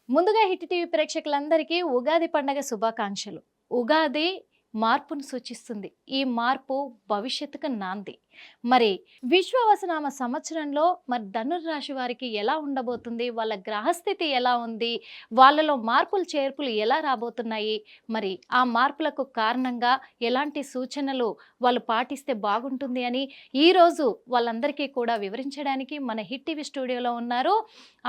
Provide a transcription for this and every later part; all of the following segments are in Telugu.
ముందుగా హిట్ టీవీ ప్రేక్షకులందరికీ ఉగాది పండగ శుభాకాంక్షలు. ఉగాది మార్పును సూచిస్తుంది. ఈ మార్పు భవిష్యత్తుకు నాంది. మరి విశ్వావసనామ సంవత్సరంలో మరి ధనుర్రాశి వారికి ఎలా ఉండబోతుంది? వాళ్ళ గ్రహస్థితి ఎలా ఉంది? వాళ్ళలో మార్పులు చేర్పులు ఎలా రాబోతున్నాయి? మరి ఆ మార్పులకు కారణంగా ఎలాంటి సూచనలు వాళ్ళు పాటిస్తే బాగుంటుంది అని ఈరోజు వాళ్ళందరికీ కూడా వివరించడానికి మన హిట్ టీవీ స్టూడియోలో ఉన్నారు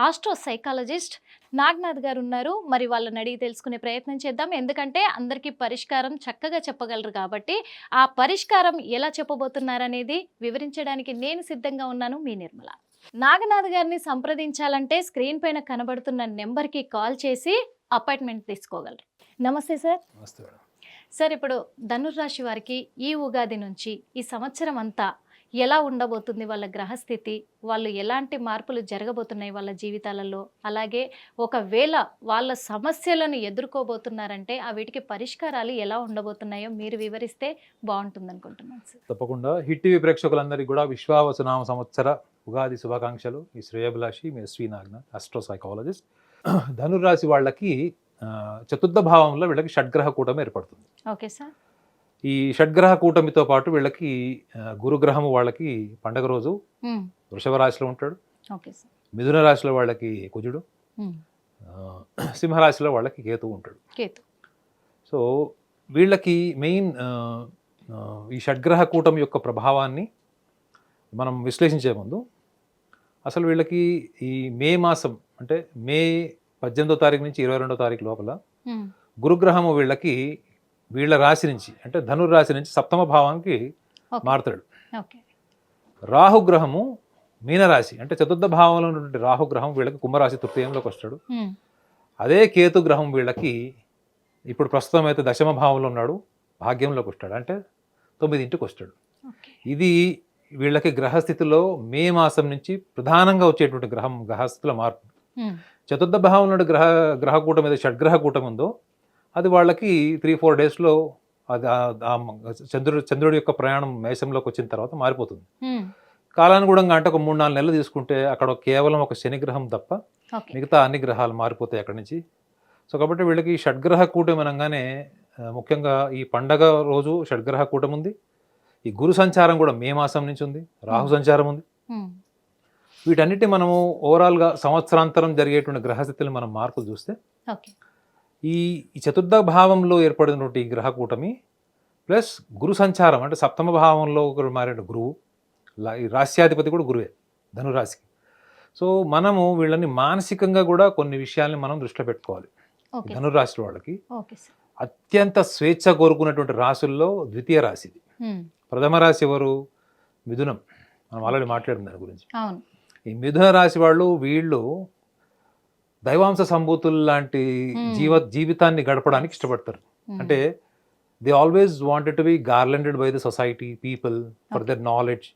ఆస్ట్రో సైకాలజిస్ట్ నాగనాథ్ గారు ఉన్నారు. మరి వాళ్ళని అడిగి తెలుసుకునే ప్రయత్నం చేద్దాం. ఎందుకంటే అందరికీ పరిష్కారం చక్కగా చెప్పగలరు కాబట్టి ఆ పరిష్కారం ఎలా చెప్పబోతున్నారనేది వివరించడానికి నేను సిద్ధంగా ఉన్నాను. మీ నిర్మల. నాగనాథ్ గారిని సంప్రదించాలంటే స్క్రీన్ పైన కనబడుతున్న నెంబర్కి కాల్ చేసి అపాయింట్మెంట్ తీసుకోగలరు. నమస్తే సార్. నమస్తే మేడం. సార్, ఇప్పుడు ధనుర్రాశి వారికి ఈ ఉగాది నుంచి ఈ సంవత్సరం అంతా ఎలా ఉండబోతుంది? వాళ్ళ గ్రహస్థితి, వాళ్ళు ఎలాంటి మార్పులు జరగబోతున్నాయి వాళ్ళ జీవితాలలో, అలాగే ఒకవేళ వాళ్ళ సమస్యలను ఎదుర్కోబోతున్నారంటే ఆ వీటికి పరిష్కారాలు ఎలా ఉండబోతున్నాయో మీరు వివరిస్తే బాగుంటుంది అనుకుంటున్నాను సార్. తప్పకుండా హిట్ టీవీ ప్రేక్షకులందరికీ కూడా విశ్వావసునామ సంవత్సర ఉగాది శుభాకాంక్షలు. ఈ శ్రేయభిలాషి మీ ఎస్వి నాగనాథ్, ఆస్ట్రో సైకాలజిస్ట్. ధనుర్రాశి వాళ్ళకి చతుర్థ భావంలో వీళ్ళకి షడ్గ్రహ కూటమి ఏర్పడుతుంది. Okay sir. ఈ షడ్గ్రహ కూటమితో పాటు వీళ్ళకి గురుగ్రహము వాళ్ళకి పండగ రోజు వృషభ రాశిలో ఉంటాడు. Okay sir. మిథున రాశిలో వాళ్ళకి కుజుడు, సింహరాశిలో వాళ్ళకి కేతువు ఉంటాడు. కేతు. సో వీళ్ళకి మెయిన్ ఈ షడ్గ్రహ కూటమి యొక్క ప్రభావాన్ని మనం విశ్లేషించే ముందు అసలు వీళ్ళకి ఈ మే మాసం అంటే మే 18వ తారీఖు నుంచి 22వ తారీఖు లోపల గురుగ్రహము వీళ్ళకి వీళ్ళ రాశి నుంచి అంటే ధనుర్రాశి నుంచి సప్తమ భావానికి మారుతాడు. రాహుగ్రహము మీనరాశి అంటే చతుర్థ భావంలో ఉన్నటువంటి రాహుగ్రహం వీళ్ళకి కుంభరాశి తృతీయంలోకి వస్తాడు. అదే కేతు గ్రహం వీళ్ళకి ఇప్పుడు ప్రస్తుతం అయితే దశమ భావంలో ఉన్నాడు, భాగ్యంలోకి వస్తాడు, అంటే 9ంటికి వస్తాడు. ఇది వీళ్ళకి గ్రహస్థితిలో మే మాసం నుంచి ప్రధానంగా వచ్చేటువంటి గ్రహస్థితుల మార్పు. చతుర్థ భావంలో గ్రహకూటం మీద షడ్గ్రహ కూటం ఉందో అది వాళ్ళకి 3-4 డేస్లో అది చంద్రుడి యొక్క ప్రయాణం మేషంలోకి వచ్చిన తర్వాత మారిపోతుంది. కాలానుగుణంగా అంటే ఒక 3-4 నెలలు తీసుకుంటే అక్కడ కేవలం ఒక శనిగ్రహం తప్ప మిగతా అన్ని గ్రహాలు మారిపోతాయి అక్కడి నుంచి. సో కాబట్టి వీళ్ళకి షడ్గ్రహ కూటమి అనగానే ముఖ్యంగా ఈ పండగ రోజు షడ్గ్రహ కూటమి ఉంది. ఈ గురు సంచారం కూడా మే మాసం నుంచి ఉంది, రాహు సంచారం ఉంది. వీటన్నిటి మనము ఓవరాల్గా సంవత్సరాంతరం జరిగేటువంటి గ్రహస్థితులు మనం మార్పులు చూస్తే ఈ చతుర్థ భావంలో ఏర్పడినటువంటి గ్రహ కూటమి ప్లస్ గురు సంచారం అంటే సప్తమ భావంలో మారిన గురువు, ఈ రాశ్యాధిపతి కూడా గురువే ధనురాశికి. సో మనము వీళ్ళని మానసికంగా కూడా కొన్ని విషయాల్ని మనం దృష్టిలో పెట్టుకోవాలి. ధనురాశి వాళ్ళకి అత్యంత స్వేచ్ఛ కోరుకున్నటువంటి రాశుల్లో ద్వితీయ రాశి. ప్రథమ రాశి ఎవరు? మిథునం. మనం ఆల్రెడీ మాట్లాడిన దాని గురించి. ఈ మిథున రాశి వాళ్ళు వీళ్ళు దైవాంశ సంభూతులు లాంటి జీవితాన్ని గడపడానికి ఇష్టపడతారు. అంటే they always wanted to be garlanded by the society people for their knowledge.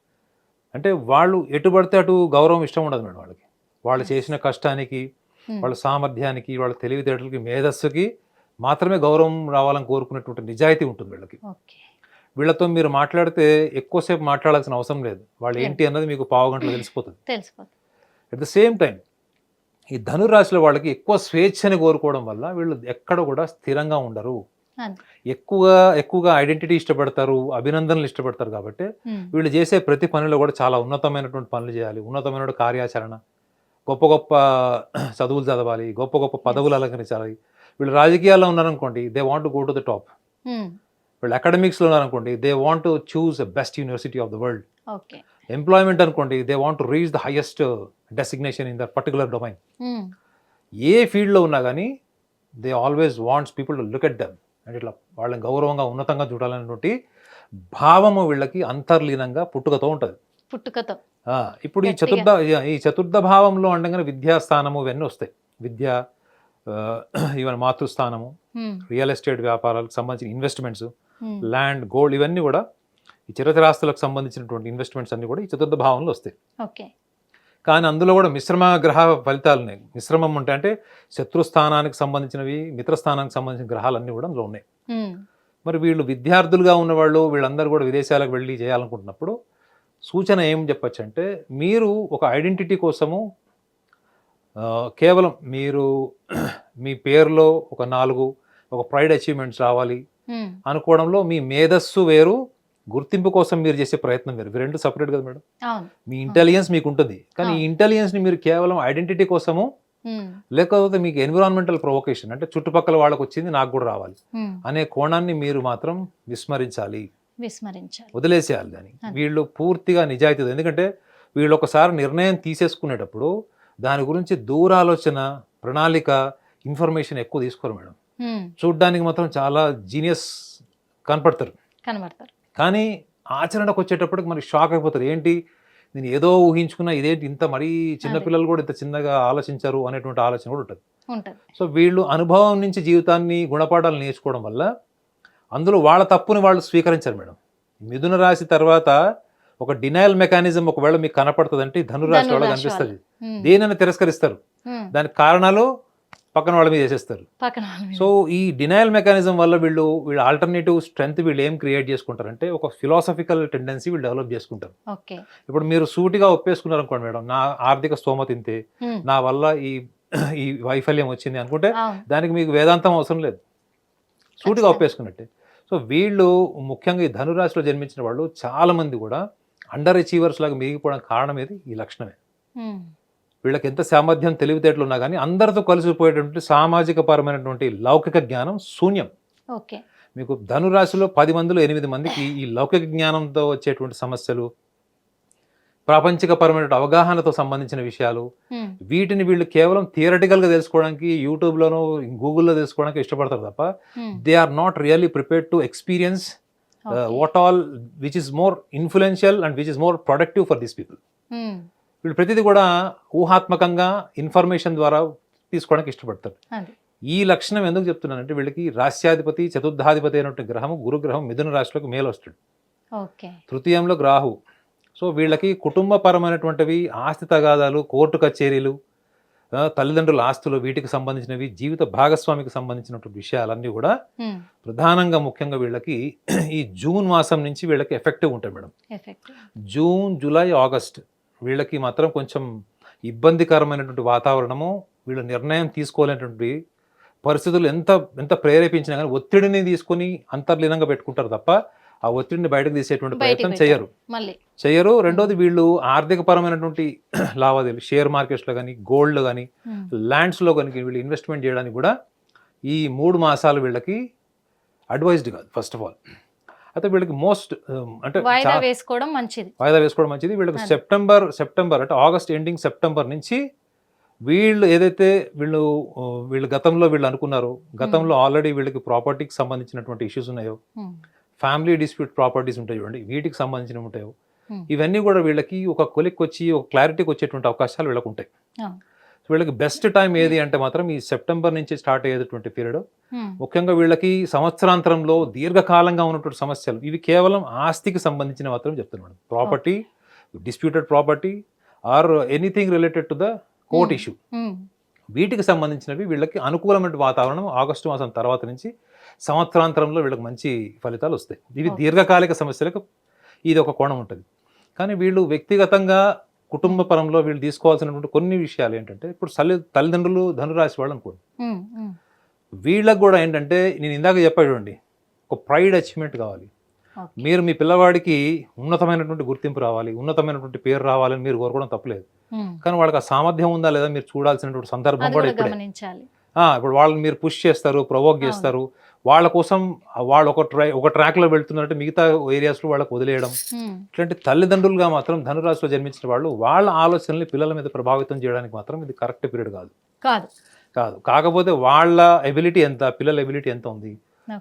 అంటే వాళ్ళు ఎటు పడితే అటు గౌరవం ఇష్టం ఉండదు మేడం వాళ్ళకి. వాళ్ళు చేసిన కష్టానికి, వాళ్ళ సామర్థ్యానికి, వాళ్ళ తెలివితేటలకి, మేధస్సుకి మాత్రమే గౌరవం రావాలని కోరుకునేటువంటి నిజాయితీ ఉంటుంది వీళ్ళకి. వీళ్ళతో మీరు మాట్లాడితే ఎక్కువసేపు మాట్లాడాల్సిన అవసరం లేదు, వాళ్ళు ఏంటి అన్నది మీకు పావుగంటలో తెలిసిపోతుంది. అట్ ద సేమ్ టైం ఈ ధనురాశిలో వాళ్ళకి ఎక్కువ స్వేచ్ఛని కోరుకోవడం వల్ల వీళ్ళు ఎక్కడ కూడా స్థిరంగా ఉండరు. ఎక్కువగా ఐడెంటిటీ ఇష్టపడతారు, అభినందనలు ఇష్టపడతారు. కాబట్టి వీళ్ళు చేసే ప్రతి పనిలో కూడా చాలా ఉన్నతమైనటువంటి పనులు చేయాలి, ఉన్నతమైన కార్యాచరణ, గొప్ప గొప్ప చదువులు చదవాలి, గొప్ప గొప్ప పదవులు అలంకరించాలి. వీళ్ళు రాజకీయాల్లో ఉన్నారనుకోండి, they want to go to the top. వీళ్ళు అకాడమిక్స్లో ఉన్నారనుకోండి, they want to choose the best university of the world. Employment అనుకోండి, they want to reach the highest designation in the particular domain. ఏ ఫీల్డ్లో ఉన్నా కానీ they always wants people to look at them అంటే ఇట్లా వాళ్ళని గౌరవంగా ఉన్నతంగా చూడాలనేటువంటి భావము వీళ్ళకి అంతర్లీనంగా పుట్టుకతో ఉంటుంది. ఇప్పుడు ఈ చతుర్థ భావంలో ఉండగానే విద్యాస్థానము ఇవన్నీ వస్తాయి. విద్య, ఈవెన్ మాతృస్థానము, రియల్ ఎస్టేట్ వ్యాపారాలకు సంబంధించిన ఇన్వెస్ట్మెంట్స్, ల్యాండ్, గోల్డ్, ఇవన్నీ కూడా ఈ చిరచరాస్తులకు సంబంధించినటువంటి ఇన్వెస్ట్మెంట్స్ అన్ని కూడా ఈ చతుర్థ భావంలో వస్తాయి. కానీ అందులో కూడా మిశ్రమ గ్రహ ఫలితాలు ఉన్నాయి. మిశ్రమం అంటే శత్రుస్థానానికి సంబంధించినవి, మిత్రస్థానానికి సంబంధించిన గ్రహాలన్నీ కూడా అందులో ఉన్నాయి. మరి వీళ్ళు విద్యార్థులుగా ఉన్నవాళ్ళు వీళ్ళందరూ కూడా విదేశాలకు వెళ్ళి చేయాలనుకుంటున్నప్పుడు సూచన ఏం చెప్పచ్చు అంటే, మీరు ఒక ఐడెంటిటీ కోసము కేవలం మీరు మీ పేరులో ఒక 4 ఒక ప్రైడ్ అచీవ్మెంట్స్ రావాలి అనుకోవడంలో మీ మేధస్సు వేరు, గుర్తింపు కోసం మీరు చేసే ప్రయత్నం వేరు. ఇవి రెండు సపరేట్ కదా మేడం. అవును. మీ ఇంటెలిజెన్స్ మీకు ఉంటుంది, కానీ ఈ ఇంటెలిజెన్స్ని మీరు కేవలం ఐడెంటిటీ కోసము లేకపోతే మీకు ఎన్విరాన్మెంటల్ ప్రొవొకేషన్ అంటే చుట్టుపక్కల వాళ్ళకి వచ్చింది నాకు కూడా రావాలి అనే కోణాన్ని మీరు మాత్రం విస్మరించాలి, వదిలేసేయాలి. దాన్ని వీళ్ళు పూర్తిగా నిజాయితీ, ఎందుకంటే వీళ్ళు ఒకసారి నిర్ణయం తీసేసుకునేటప్పుడు దాని గురించి దూరాలోచన, ప్రణాళిక, ఇన్ఫర్మేషన్ ఎక్కువ తీసుకోరు మేడం. చూడ్డానికి మాత్రం చాలా జీనియస్ కనపడతారు, కానీ ఆచరణకు వచ్చేటప్పటికి మనకి షాక్ అయిపోతారు. ఏంటి నేను ఏదో ఊహించుకున్నా, ఇదేంటి ఇంత మరీ చిన్నపిల్లలు కూడా ఇంత చిన్నగా ఆలోచించారు అనేటువంటి ఆలోచన కూడా ఉంటుంది. సో వీళ్ళు అనుభవం నుంచి జీవితాన్ని గుణపాఠాలు నేర్చుకోవడం వల్ల అందులో వాళ్ళ తప్పుని వాళ్ళు స్వీకరించారు మేడం. మిథున రాశి తర్వాత ఒక డినయల్ మెకానిజం ఒకవేళ మీకు కనపడుతుంది అంటే ధనురాశి వాళ్ళకి కనిపిస్తుంది. దేనైనా తిరస్కరిస్తారు, దానికి కారణాలు పక్కన వాళ్ళ మీద చేసేస్తారు. సో ఈ డినయల్ మెకానిజం వల్ల వీళ్ళు ఆల్టర్నేటివ్ స్ట్రెంగ్త్ వీళ్ళు ఏం క్రియేట్ చేసుకుంటారంటే ఒక ఫిలాసఫికల్ టెండెన్సీ వీళ్ళు డెవలప్ చేసుకుంటారు. ఇప్పుడు మీరు సూటిగా ఒప్పేసుకున్నారు అనుకోండి మేడం, నా ఆర్థిక స్తోమత ఇంతే, నా వల్ల ఈ వైఫల్యం వచ్చింది అనుకుంటే దానికి మీకు వేదాంతం అవసరం లేదు, సూటిగా ఒప్పేసుకున్నట్టే. సో వీళ్ళు ముఖ్యంగా ఈ ధనురాశిలో జన్మించిన వాళ్ళు చాలా మంది కూడా అండర్ అచీవర్స్ లాగా మిగిలిపోవడానికి కారణం ఏది ఈ లక్షణమే. వీళ్ళకి ఎంత సామర్థ్యం, తెలివితేటలు ఉన్నా కానీ అందరితో కలిసిపోయేటువంటి సామాజిక పరమైనటువంటి లౌకిక జ్ఞానం శూన్యం. మీకు ధనురాశిలో 10 మందిలో 8 మందికి ఈ లౌకిక జ్ఞానంతో వచ్చేటువంటి సమస్యలు, ప్రాపంచికపరమైన అవగాహనతో సంబంధించిన విషయాలు, వీటిని వీళ్ళు కేవలం థియరటికల్గా తెలుసుకోవడానికి యూట్యూబ్లోనో గూగుల్లో తెలుసుకోవడానికి ఇష్టపడతారు తప్ప they are not really prepared to experience what all which is more influential and which is more productive for these people. వీళ్ళు ప్రతిదీ కూడా ఊహాత్మకంగా ఇన్ఫర్మేషన్ ద్వారా తీసుకోవడానికి ఇష్టపడతారు. ఈ లక్షణం ఎందుకు చెప్తున్నానంటే వీళ్ళకి రాశ్యాధిపతి, చతుర్థాధిపతి అయినటువంటి గ్రహము గురుగ్రహం మిథున రాశిలోకి మేలు వస్తాడు, తృతీయంలో రాహు. సో వీళ్ళకి కుటుంబపరమైనటువంటివి, ఆస్తి తగాదాలు, కోర్టు కచేరీలు, తల్లిదండ్రుల ఆస్తులు, వీటికి సంబంధించినవి, జీవిత భాగస్వామికి సంబంధించినటువంటి విషయాలన్నీ కూడా ప్రధానంగా ముఖ్యంగా వీళ్ళకి ఈ జూన్ మాసం నుంచి వీళ్ళకి ఎఫెక్టివ్ ఉంటాయి మేడం. జూన్, జూలై, ఆగస్ట్ వీళ్ళకి మాత్రం కొంచెం ఇబ్బందికరమైనటువంటి వాతావరణము, వీళ్ళు నిర్ణయం తీసుకోలేనటువంటి పరిస్థితులు ఎంత ప్రేరేపించినా కానీ ఒత్తిడిని తీసుకొని అంతర్లీనంగా పెట్టుకుంటారు తప్ప ఆ ఒత్తిడిని బయటకు తీసేటువంటి ప్రయత్నం చేయరు. రెండోది వీళ్ళు ఆర్థిక పరమైనటువంటి లావాదేవీలు, షేర్ మార్కెట్స్లో కానీ, గోల్డ్లో కానీ, ల్యాండ్స్లో కానీ వీళ్ళు ఇన్వెస్ట్మెంట్ చేయడానికి కూడా ఈ 3 మాసాలు వీళ్ళకి అడ్వైజ్డ్ కాదు. ఫస్ట్ ఆఫ్ ఆల్ అయితే వీళ్ళకి మోస్ట్ అంటే వాయిదా వేసుకోవడం మంచిది. వీళ్ళకి సెప్టెంబర్ అంటే ఆగస్ట్ ఎండింగ్, సెప్టెంబర్ నుంచి వీళ్ళు ఏదైతే వీళ్ళు గతంలో వీళ్ళు అనుకున్నారో, గతంలో ఆల్రెడీ వీళ్ళకి ప్రాపర్టీకి సంబంధించినటువంటి ఇష్యూస్ ఉన్నాయో, ఫ్యామిలీ డిస్ప్యూట్ ప్రాపర్టీస్ ఉంటాయి చూడండి, వీటికి సంబంధించినవి ఉంటాయో, ఇవన్నీ కూడా వీళ్ళకి ఒక కొలిక్కి వచ్చి ఒక క్లారిటీకి వచ్చేటువంటి అవకాశాలు వీళ్ళకి ఉంటాయి. సో వీళ్ళకి బెస్ట్ టైం ఏది అంటే మాత్రం ఈ సెప్టెంబర్ నుంచి స్టార్ట్ అయ్యేటువంటి పీరియడ్. ముఖ్యంగా వీళ్ళకి సంవత్సరాంతరంలో దీర్ఘకాలంగా ఉన్నటువంటి సమస్యలు, ఇవి కేవలం ఆస్తికి సంబంధించిన మాత్రం చెప్తున్నాను. Property, disputed property or anything related to the court issue, వీటికి సంబంధించినవి వీళ్ళకి అనుకూలమైన వాతావరణం ఆగస్టు మాసం తర్వాత నుంచి సంవత్సరాంతరంలో వీళ్ళకి మంచి ఫలితాలు వస్తాయి. ఇవి దీర్ఘకాలిక సమస్యలకు ఇది ఒక కోణం ఉంటుంది. కానీ వీళ్ళు వ్యక్తిగతంగా కుటుంబ పరంలో వీళ్ళు తీసుకోవాల్సినటువంటి కొన్ని విషయాలు ఏంటంటే, ఇప్పుడు తల్లిదండ్రులు ధనురాశి వాళ్ళు అనుకోండి, వీళ్ళకి కూడా ఏంటంటే నేను ఇందాక చెప్పాను చూడండి, ఒక ప్రైడ్ అచీవ్మెంట్ కావాలి. మీరు మీ పిల్లవాడికి ఉన్నతమైనటువంటి గుర్తింపు రావాలి, ఉన్నతమైనటువంటి పేరు రావాలని మీరు కోరుకోవడం తప్పలేదు. కానీ వాళ్ళకి ఆ సామర్థ్యం ఉందా లేదా మీరు చూడాల్సినటువంటి సందర్భం కూడా ఇప్పుడే. ఇప్పుడు వాళ్ళని మీరు పుష్ చేస్తారు, ప్రొవోక్ చేస్తారు, వాళ్ళ కోసం వాళ్ళు ఒక ట్రాక్లో వెళ్తున్నారంటే మిగతా ఏరియాస్లో వాళ్ళకి వదిలేయడం. ఇట్లాంటి తల్లిదండ్రులుగా మాత్రం ధనురాశిలో జన్మించిన వాళ్ళు వాళ్ళ ఆలోచనల్ని పిల్లల మీద ప్రభావితం చేయడానికి మాత్రం ఇది కరెక్ట్ పీరియడ్ కాదు. కాకపోతే వాళ్ళ ఎబిలిటీ ఎంత, పిల్లల ఎబిలిటీ ఎంత ఉంది,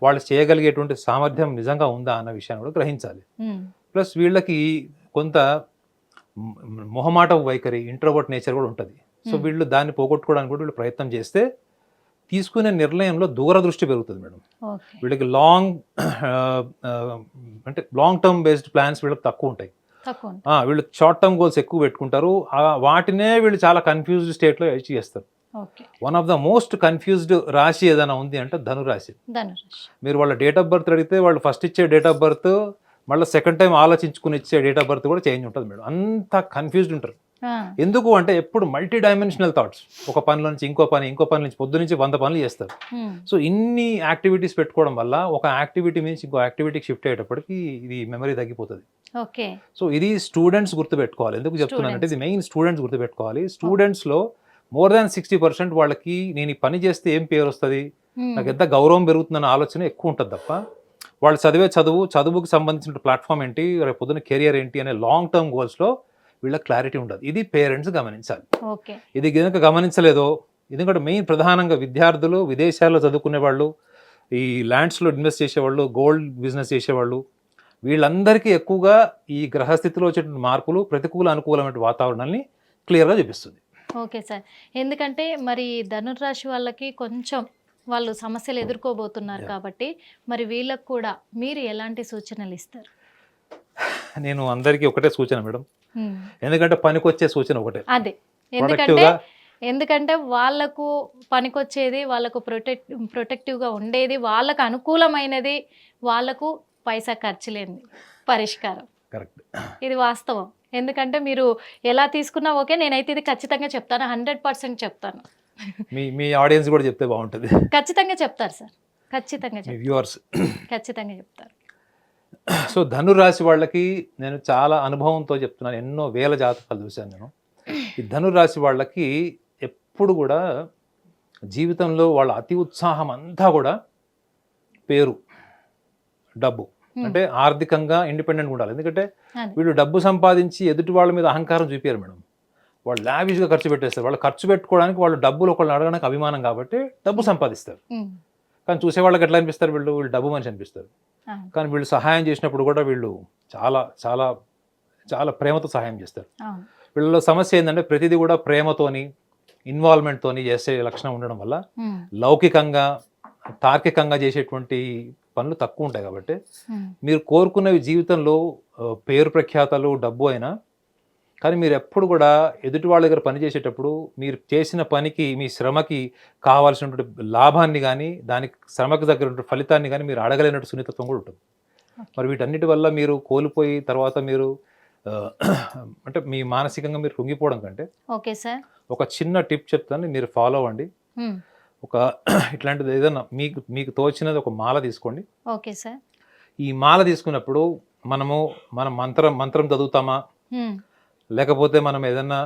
వాళ్ళు చేయగలిగేటువంటి సామర్థ్యం నిజంగా ఉందా అన్న విషయాన్ని కూడా గ్రహించాలి. ప్లస్ వీళ్ళకి కొంత మొహమాట వైఖరి, ఇంట్రోవర్ట్ నేచర్ కూడా ఉంటుంది. సో వీళ్ళు దాన్ని పోగొట్టుకోవడానికి కూడా వీళ్ళు ప్రయత్నం చేస్తే తీసుకునే నిర్ణయంలో దూరదృష్టి పెరుగుతుంది మేడం. వీళ్ళకి లాంగ్ టర్మ్ బేస్డ్ ప్లాన్స్ వీళ్ళకి తక్కువ ఉంటాయి. వీళ్ళు షార్ట్ టర్మ్ గోల్స్ ఎక్కువ పెట్టుకుంటారు. వాటినే వీళ్ళు చాలా కన్ఫ్యూజ్డ్ స్టేట్లో అచీవ్ చేస్తారు. One of the most confused రాశి ఏదైనా ఉంది అంటే ధనురాశి. మీరు వాళ్ళ డేట్ ఆఫ్ బర్త్ అడిగితే వాళ్ళు ఫస్ట్ ఇచ్చే డేట్ ఆఫ్ బర్త్ మళ్ళీ సెకండ్ టైం ఆలోచించుకుని ఇచ్చే డేట్ ఆఫ్ బర్త్ కూడా చేంజ్ ఉంటుంది మేడం. అంత కన్ఫ్యూజ్డ్ ఉంటారు. ఎందుకు అంటే ఎప్పుడు మల్టీ డైమెన్షనల్ థాట్స్, ఒక పనిలో నుంచి ఇంకో పని, ఇంకో పని నుంచి పొద్దు నుంచి 100 పనులు చేస్తారు. సో ఇన్ని యాక్టివిటీస్ పెట్టుకోవడం వల్ల ఒక యాక్టివిటీ నుంచి ఇంకో యాక్టివిటీకి షిఫ్ట్ అయ్యేటప్పటికి ఇది మెమరీ తగ్గిపోతుంది. ఓకే. సో ఇది స్టూడెంట్స్ గుర్తుపెట్టుకోవాలి. ఎందుకు చెప్తున్నానంటే ఇది మెయిన్ స్టూడెంట్స్ గుర్తుపెట్టుకోవాలి. స్టూడెంట్స్లో మోర్ దాన్ 60% వాళ్ళకి నేను ఈ పని చేస్తే ఏం పేరు వస్తుంది, నాకు ఎంత గౌరవం పెరుగుతుందన్న ఆలోచన ఎక్కువ ఉంటుంది తప్ప వాళ్ళు చదివే చదువుకి సంబంధించిన ప్లాట్ఫామ్ ఏంటి, రేపు పొద్దున కెరియర్ ఏంటి అనే లాంగ్ టర్మ్ గోల్స్లో వీళ్ళకి క్లారిటీ ఉండదు. ఇది పేరెంట్స్ గమనించాలి. ఇది కనుక గమనించలేదో, ఎందుకంటే మెయిన్ ప్రధానంగా విద్యార్థులు, విదేశాల్లో చదువుకునే వాళ్ళు, ఈ ల్యాండ్స్లో ఇన్వెస్ట్ చేసేవాళ్ళు, గోల్డ్ బిజినెస్ చేసేవాళ్ళు, వీళ్ళందరికీ ఎక్కువగా ఈ గ్రహస్థితిలో వచ్చేటువంటి మార్పులు ప్రతికూల అనుకూలమైన వాతావరణాన్ని క్లియర్గా చూపిస్తుంది. Okay sir. ఎందుకంటే మరి ధనుర్రాశి వాళ్ళకి కొంచెం వాళ్ళు సమస్యలు ఎదుర్కోబోతున్నారు కాబట్టి మరి వీళ్ళకు కూడా మీరు ఎలాంటి సూచనలు ఇస్తారు? నేను అందరికీ ఒకటే సూచన మేడం, ఎందుకంటే పనికొచ్చే సూచన ఒకటే. అదే, ఎందుకంటే వాళ్ళకు పనికొచ్చేది, వాళ్ళకు ప్రొటెక్టివ్గా ఉండేది, వాళ్ళకు అనుకూలమైనది, వాళ్ళకు పైసా ఖర్చు లేనిది పరిష్కారం. కరెక్ట్, ఇది వాస్తవం. ఎందుకంటే మీరు ఎలా తీసుకున్నా ఓకే, నేనైతే ఇది ఖచ్చితంగా చెప్తాను, 100% చెప్తాను. మీ ఆడియన్స్ కూడా చెప్తే బాగుంటుంది. ఖచ్చితంగా చెప్తారు సార్, ఖచ్చితంగా వ్యూవర్స్ ఖచ్చితంగా చెప్తారు. సో ధనురాశి వాళ్ళకి నేను చాలా అనుభవంతో చెప్తున్నాను, ఎన్నో వేల జాతకాలు చూశాను నేను. ఈ ధనురాశి వాళ్ళకి ఎప్పుడు కూడా జీవితంలో వాళ్ళ అతి ఉత్సాహం అంతా కూడా పేరు, డబ్బు, అంటే ఆర్థికంగా ఇండిపెండెంట్గా ఉండాలి. ఎందుకంటే వీళ్ళు డబ్బు సంపాదించి ఎదుటి వాళ్ళ మీద అహంకారం చూపారు మేడం. వాళ్ళు లావిష్గా ఖర్చు పెట్టేస్తారు. వాళ్ళు ఖర్చు పెట్టుకోవడానికి, వాళ్ళు డబ్బులు ఒకళ్ళు అడగడానికి అభిమానం కాబట్టి డబ్బు సంపాదిస్తారు. కానీ చూసే వాళ్ళకి ఎట్లా అనిపిస్తారు, వీళ్ళు డబ్బు మనిషి అనిపిస్తారు. కానీ వీళ్ళు సహాయం చేసినప్పుడు కూడా వీళ్ళు చాలా చాలా చాలా ప్రేమతో సహాయం చేస్తారు. వీళ్ళలో సమస్య ఏంటంటే ప్రతిదీ కూడా ప్రేమతోని, ఇన్వాల్వ్మెంట్తోని చేసే లక్షణం ఉండడం వల్ల లౌకికంగా, తార్కికంగా చేసేటువంటి పనులు తక్కువ ఉంటాయి. కాబట్టి మీరు కోరుకున్నవి జీవితంలో పేరు ప్రఖ్యాతలు, డబ్బు అయినా, కానీ మీరు ఎప్పుడు కూడా ఎదుటి వాళ్ళ దగ్గర పని చేసేటప్పుడు మీరు చేసిన పనికి, మీ శ్రమకి కావాల్సినటువంటి లాభాన్ని కానీ, దానికి శ్రమకు దగ్గర ఫలితాన్ని కానీ మీరు అడగలేనట్టు సున్నితత్వం కూడా ఉంటుంది. మరి వీటన్నిటి వల్ల మీరు కోల్పోయి తర్వాత మీరు అంటే మీ మానసికంగా మీరు కృంగిపోవడం కంటే ఓకే సార్, ఒక చిన్న టిప్ చెప్తాను, మీరు ఫాలో అవ్వండి. ఒక ఇట్లాంటిది ఏదైనా మీకు తోచినది ఒక మాల తీసుకోండి. Okay sir. ఈ మాల తీసుకున్నప్పుడు మనం మంత్రం చదువుతామా, లేకపోతే మనం ఏదన్నా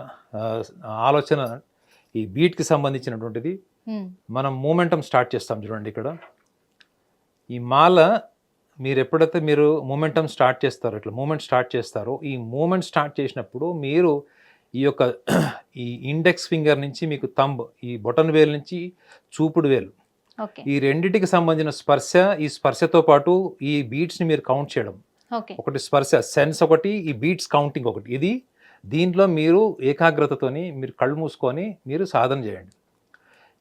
ఆలోచన, ఈ బీట్కి సంబంధించినటువంటిది మనం మూమెంటం స్టార్ట్ చేస్తాం చూడండి. ఇక్కడ ఈ మాల మీరు ఎప్పుడైతే మీరు మూమెంటం స్టార్ట్ చేస్తారో, ఇట్లా మూమెంట్ స్టార్ట్ చేస్తారో, ఈ మూమెంట్ స్టార్ట్ చేసినప్పుడు మీరు ఈ యొక్క ఈ ఇండెక్స్ ఫింగర్ నుంచి మీకు థంబ్, ఈ బొటన్ వేలు నుంచి చూపుడు వేలు, ఈ రెండిటికి సంబంధించిన స్పర్శ, ఈ స్పర్శతో పాటు ఈ బీట్స్ని మీరు కౌంట్ చేయడం. ఒకటి స్పర్శ సెన్స్, ఒకటి ఈ బీట్స్ కౌంటింగ్ ఒకటి. ఇది దీంట్లో మీరు ఏకాగ్రతతోని మీరు కళ్ళు మూసుకొని మీరు సాధన చేయండి.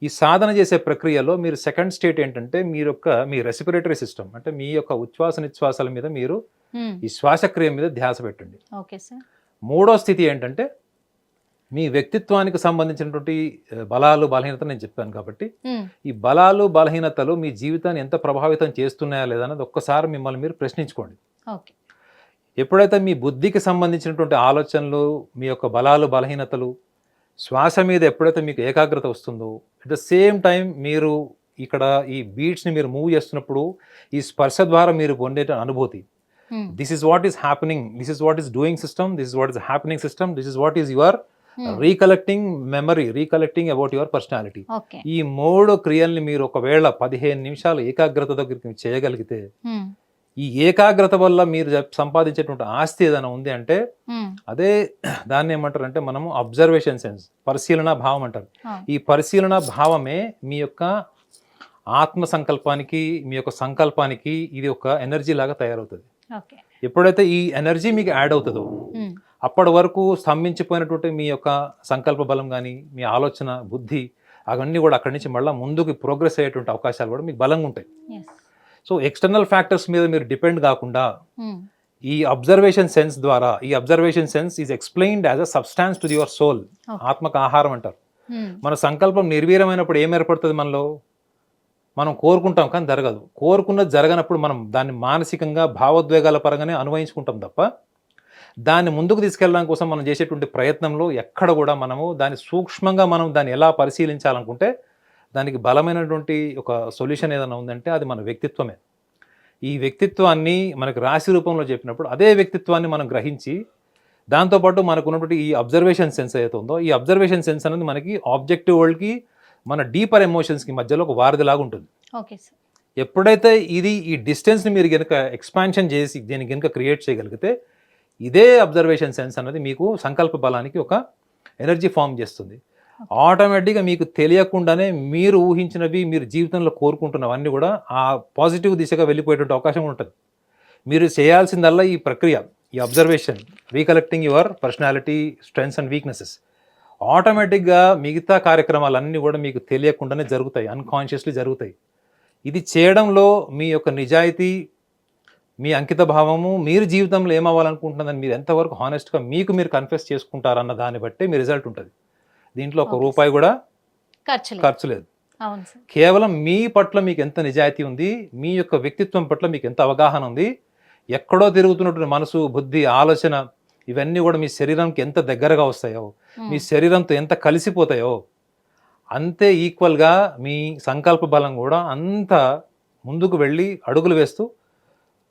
ఈ సాధన చేసే ప్రక్రియలో మీరు సెకండ్ స్టేట్ ఏంటంటే మీ రెస్పిరేటరీ సిస్టమ్, అంటే మీ యొక్క ఉచ్ఛ్వాస నిశ్వాసాల మీద మీరు ఈ శ్వాసక్రియ మీద ధ్యాస పెట్టండి. మూడో స్థితి ఏంటంటే మీ వ్యక్తిత్వానికి సంబంధించినటువంటి బలాలు, బలహీనత నేను చెప్పాను కాబట్టి ఈ బలాలు, బలహీనతలు మీ జీవితాన్ని ఎంత ప్రభావితం చేస్తున్నాయా లేదా అనేది ఒక్కసారి మిమ్మల్ని మీరు ప్రశ్నించుకోండి. ఎప్పుడైతే మీ బుద్ధికి సంబంధించినటువంటి ఆలోచనలు, మీ యొక్క బలాలు, బలహీనతలు, శ్వాస మీద ఎప్పుడైతే మీకు ఏకాగ్రత వస్తుందో, అట్ ద సేమ్ టైం మీరు ఇక్కడ ఈ బీట్స్ని మీరు మూవ్ చేస్తున్నప్పుడు ఈ స్పర్శ ద్వారా మీరు పొందే అనుభూతి, this is what is happening, this is what is doing system, this is what is happening system, this is what is your recollecting memory, recollecting about your personality. ఈ 3 క్రియల్ని మీరు ఒకవేళ 15 నిమిషాలు ఏకాగ్రత దగ్గరికి చేయగలిగితే, ఈ ఏకాగ్రత వల్ల మీరు సంపాదించేటువంటి ఆస్తి ఏదైనా ఉంది అంటే అదే దాన్ని ఏమంటారు అంటే మనము అబ్జర్వేషన్ సెన్స్, పరిశీలన భావం అంటారు. ఈ పరిశీలన భావమే మీ యొక్క ఆత్మ సంకల్పానికి, మీ యొక్క సంకల్పానికి ఇది ఒక ఎనర్జీ లాగా తయారవుతుంది. ఎప్పుడైతే ఈ ఎనర్జీ మీకు యాడ్ అవుతుందో అప్పటి వరకు స్తంభించిపోయినటువంటి మీ యొక్క సంకల్ప బలం కానీ, మీ ఆలోచన, బుద్ధి, అవన్నీ కూడా అక్కడి నుంచి మళ్ళీ ముందుకు ప్రోగ్రెస్ అయ్యేటువంటి అవకాశాలు కూడా మీకు బలంగా ఉంటాయి. సో ఎక్స్టర్నల్ ఫ్యాక్టర్స్ మీద మీరు డిపెండ్ కాకుండా ఈ అబ్జర్వేషన్ సెన్స్ ద్వారా, ఈ observation sense is explained as a substance to your soul, ఆత్మక ఆహారం అంటారు. మన సంకల్పం నిర్వీర్యమైనప్పుడు ఏం ఏర్పడుతుంది మనలో, మనం కోరుకుంటాం కానీ జరగదు. కోరుకున్నది జరగనప్పుడు మనం దాన్ని మానసికంగా, భావోద్వేగాల పరంగానే అనుభవించుకుంటాం తప్ప దాన్ని ముందుకు తీసుకెళ్ళడం కోసం మనం చేసేటువంటి ప్రయత్నంలో ఎక్కడ కూడా మనము దాన్ని సూక్ష్మంగా మనం దాన్ని ఎలా పరిశీలించాలనుకుంటే దానికి బలమైనటువంటి ఒక సొల్యూషన్ ఏదైనా ఉందంటే అది మన వ్యక్తిత్వమే. ఈ వ్యక్తిత్వాన్ని మనకు రాశి రూపంలో చెప్పినప్పుడు అదే వ్యక్తిత్వాన్ని మనం గ్రహించి దాంతోపాటు మనకు ఉన్నటువంటి ఈ అబ్జర్వేషన్ సెన్స్ ఏదైతే ఉందో ఈ అబ్జర్వేషన్ సెన్స్ అనేది మనకి ఆబ్జెక్టివ్ వరల్డ్కి మన డీపర్ ఎమోషన్స్కి మధ్యలో ఒక వారధిలాగా ఉంటుంది. Okay sir. ఎప్పుడైతే ఈ డిస్టెన్స్ని మీరు కనుక ఎక్స్పాన్షన్ చేసి దీన్ని కనుక క్రియేట్ చేయగలిగితే ఇదే అబ్జర్వేషన్ సెన్స్ అనేది మీకు సంకల్ప బలానికి ఒక ఎనర్జీ ఫామ్ చేస్తుంది. ఆటోమేటిక్గా మీకు తెలియకుండానే మీరు ఊహించినవి మీరు జీవితంలో కోరుకుంటున్నవన్నీ కూడా ఆ పాజిటివ్ దిశగా వెళ్ళిపోయేటువంటి అవకాశం ఉంటుంది. మీరు చేయాల్సిందల్లా ఈ ప్రక్రియ, ఈ observation, recollecting your personality strengths and weaknesses. ఆటోమేటిక్గా మిగతా కార్యక్రమాలన్నీ కూడా మీకు తెలియకుండానే జరుగుతాయి, అన్కాన్షియస్లీ జరుగుతాయి. ఇది చేయడంలో మీ యొక్క నిజాయితీ, మీ అంకిత భావము, మీరు జీవితంలో ఏమవ్వాలనుకుంటున్నదని మీరు ఎంతవరకు హానెస్ట్గా మీకు మీరు కన్ఫెస్ చేసుకుంటారన్న దాన్ని బట్టి మీ రిజల్ట్ ఉంటుంది. దీంట్లో ఒక రూపాయి కూడా ఖర్చు లేదు. అవును సార్. కేవలం మీ పట్ల మీకు ఎంత నిజాయితీ ఉంది, మీ యొక్క వ్యక్తిత్వం పట్ల మీకు ఎంత అవగాహన ఉంది, ఎక్కడో తిరుగుతున్నటువంటి మనసు, బుద్ధి, ఆలోచన ఇవన్నీ కూడా మీ శరీరంకి ఎంత దగ్గరగా వస్తాయో, మీ శరీరంతో ఎంత కలిసిపోతాయో అంతే ఈక్వల్గా మీ సంకల్ప బలం కూడా అంత ముందుకు వెళ్ళి అడుగులు వేస్తూ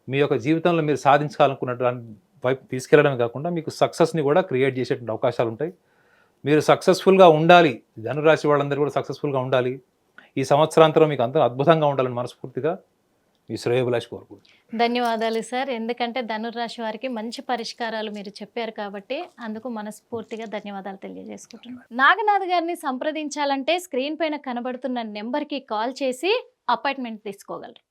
మీ యొక్క జీవితంలో మీరు సాధించాలనుకున్న వైపు తీసుకెళ్ళడమే కాకుండా మీకు సక్సెస్ని కూడా క్రియేట్ చేసేటువంటి అవకాశాలు ఉంటాయి. మీరు సక్సెస్ఫుల్గా ఉండాలి, ధనురాశి వాళ్ళందరూ కూడా సక్సెస్ఫుల్గా ఉండాలి, ఈ సంవత్సరాంతరం మీకు అంతా అద్భుతంగా ఉండాలని మనస్ఫూర్తిగా మీ శ్రేయోభిలాషి కోరుకుంటున్నాను. ధన్యవాదాలు సార్. ఎందుకంటే ధనుర్రాశి వారికి మంచి పరిష్కారాలు మీరు చెప్పారు కాబట్టి అందుకు మనస్ఫూర్తిగా ధన్యవాదాలు తెలియజేసుకుంటున్నాను. నాగనాథ్ గారిని సంప్రదించాలంటే స్క్రీన్ పైన కనబడుతున్న నెంబర్కి కాల్ చేసి అపాయింట్మెంట్ తీసుకోగలరు.